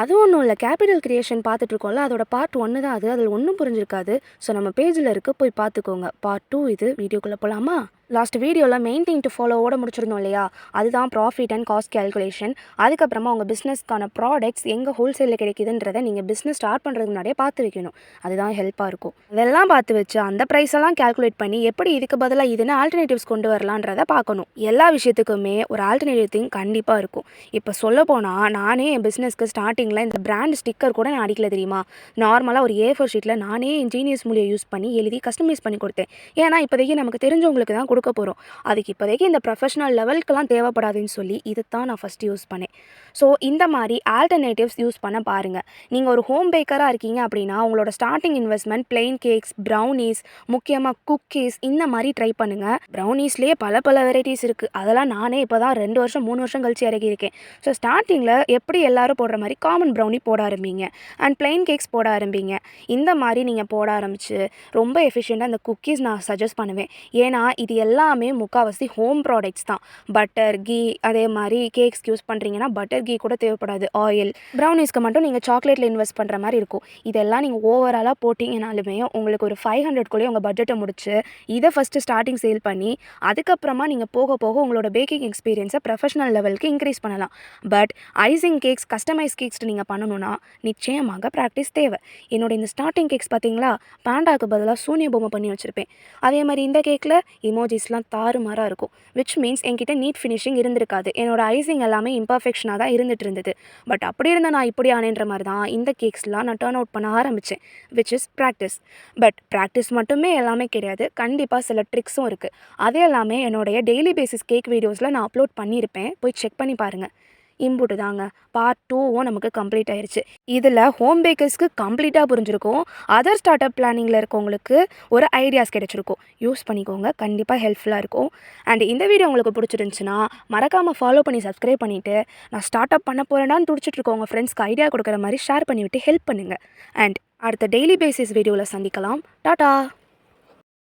அது ஒன்றும் இல்லை, கேபிட்டல் கிரியேஷன் பார்த்துட்டு இருக்கோம்ல, அதோட பார்ட் 1 தான் அது. அதில் ஒன்றும் புரிஞ்சிருக்காது. ஸோ நம்ம பேஜில் இருக்க போய் பார்த்துக்கோங்க. பார்ட் 2 இது. வீடியோக்குள்ளே போகலாமா? லாஸ்ட் வீடியோவில் மெயின் திங் டு ஃபாலோவோட முடிச்சிருந்தோம் இல்லையா? அதுதான் ப்ராஃபிட் அண்ட் காஸ்ட் கேல்குலேஷன். அதுக்கப்புறமா உங்கள் பிஸ்னஸ்க்கான ப்ராடக்ட்ஸ் எங்கே ஹோல்சேலில் கிடைக்குதுன்றதை நீங்கள் பிஸ்னஸ் ஸ்டார்ட் பண்ணுறதுக்கு முன்னாடியே பார்த்து வைக்கணும். அதுதான் ஹெல்ப்பாக இருக்கும். அதெல்லாம் பார்த்து வச்சு அந்த ப்ரைஸெல்லாம் கேல்குலேட் பண்ணி எப்படி இதுக்கு பதிலாக இதுன்னு ஆல்டர்னேட்டிவ்ஸ் கொண்டு வரலான்றதை பார்க்கணும். எல்லா விஷயத்துக்குமே ஒரு ஆல்டர்னேட்டிவ் திங் கண்டிப்பாக இருக்கும். இப்போ சொல்லப்போனால் நானே என் பிஸ்னஸ்க்கு ஸ்டார்டிங்கில் இந்த பிராண்ட் ஸ்டிக்கர் கூட நான் அடிக்கல தெரியுமா? நார்மலாக ஒரு A4 ஷீட்டில் நானே இன்ஜீனியர்ஸ் மூலியம் யூஸ் பண்ணி எழுதி கஸ்டமைஸ் பண்ணி கொடுத்தேன். ஏன்னா இப்போதைக்கு நமக்கு தெரிஞ்சவங்களுக்கு தான் கொடுக்க போகிறோம். அதுக்கு இப்போதைக்கு இந்த ப்ரொஃபஷனல் லெவலுக்குலாம் தேவைப்படாதுன்னு சொல்லி இதை தான் நான் ஃபஸ்ட்டு யூஸ் பண்ணேன். ஸோ இந்த மாதிரி ஆல்டர்னேட்டிவ்ஸ் யூஸ் பண்ண பாருங்கள். நீங்கள் ஒரு ஹோம் பேக்கராக இருக்கீங்க அப்படின்னா உங்களோட starting investment plain cakes, brownies, முக்கியமாக குக்கீஸ் இந்த மாதிரி ட்ரை பண்ணுங்கள். ப்ரௌனீஸ்லேயே பல வெரைட்டிஸ் இருக்குது. அதெல்லாம் நானே இப்போ தான் 2 வருஷம் 3 வருஷம் கழிச்சு இறக்கியிருக்கேன். ஸோ ஸ்டார்டிங்கில் எப்படி எல்லோரும் போடுற மாதிரி காமன் ப்ரௌனி போட ஆரம்பிங்க அண்ட் பிளெயின் கேக்ஸ் போட ஆரம்பிங்க. இந்த மாதிரி நீங்கள் போட ஆரம்பித்து ரொம்ப எஃபிஷியண்ட்டாக அந்த குக்கீஸ் நான் சஜஸ்ட் பண்ணுவேன். ஏன்னா இது எல்லாமே முக்கால்வாசி ஹோம் ப்ராடக்ட்ஸ் தான். பட்டர், கீ, அதே மாதிரி கேக்ஸ்க்கு யூஸ் பண்ணுறீங்கன்னா பட்டர் கீ கூட தேவைப்படாது. ஆயில், ப்ரௌனீஸ்க்கு மட்டும் நீங்கள் சாக்லேட்டில் இன்வெஸ்ட் பண்ணுற மாதிரி இருக்கும். இதெல்லாம் நீங்கள் ஓவராலாக போட்டிங்கனாலுமே உங்களுக்கு ஒரு 500 உங்கள் பட்ஜெட்டை முடிச்சு இதை ஃபஸ்ட்டு ஸ்டார்டிங் சேல் பண்ணி அதுக்கப்புறமா நீங்கள் போக போக உங்களோட பேக்கிங் எக்ஸ்பீரியன்ஸை ப்ரொஃபஷனல் லெவலுக்கு இன்க்ரீஸ் பண்ணலாம். But icing cakes, customise cakes நீங்கள் பண்ணணும்னா நிச்சயமாக ப்ராக்டிஸ் தேவை. என்னோட இந்த ஸ்டார்டிங் கேக்ஸ் பார்த்தீங்களா, பேண்டாக்கு பதிலாக சூனிய பொம்மை பண்ணி வச்சுருப்பேன். அதே மாதிரி இந்த கேக்கில் இமோஜிஸ்லாம் தாறுமாறாக இருக்கும். விச் மீன்ஸ் என்கிட்ட நீட் ஃபினிஷிங் இருந்திருக்காது. என்னோட ஐசிங் எல்லாமே இம்பர்ஃபெக்ஷனாக தான் இருந்துட்டு இருந்தது. பட் அப்படி இருந்தால் நான் இப்படி ஆனேன்ற மாதிரி தான் இந்த கேக்ஸ்லாம் நான் டர்ன் அவுட் பண்ண ஆரம்பித்தேன். Which is practice. But practice மட்டுமே எல்லாமே கிடையாது. கண்டிப்பாக சில ட்ரிக்ஸும் இருக்குது. அது எல்லாமே என்னுடைய டெய்லி பேசிஸ் கேக் வீடியோஸில் நான் அப்லோட் பண்ணியிருப்பேன். போய் செக் பண்ணி பாருங்கள். இம்புட்டு தாங்க. பார்ட் 2வும் நமக்கு கம்ப்ளீட் ஆயிடுச்சு. இதில் ஹோம் பேக்கர்ஸ்க்கு கம்ப்ளீட்டாக புரிஞ்சிருக்கும். அதர் ஸ்டார்ட் அப் பிளானிங்கில் இருக்கவங்களுக்கு ஒரு ஐடியாஸ் கிடைச்சிருக்கும். யூஸ் பண்ணிக்கோங்க, கண்டிப்பாக ஹெல்ப்ஃபுல்லாக இருக்கும். அண்ட் இந்த வீடியோ உங்களுக்கு பிடிச்சிருந்துச்சுன்னா மறக்காமல் ஃபாலோ பண்ணி சப்ஸ்கிரைப் பண்ணிவிட்டு நான் ஸ்டார்ட் அப் பண்ண போகிறேன்னான்னு துடிச்சிட்டு இருக்கோம் உங்கள் ஃப்ரெண்ட்ஸ்க்கு ஐடியா கொடுக்குற மாதிரி ஷேர் பண்ணிவிட்டு ஹெல்ப் பண்ணுங்கள். அண்ட் அடுத்த டெய்லி பேசிஸ் வீடியோவில் சந்திக்கலாம். டாடா.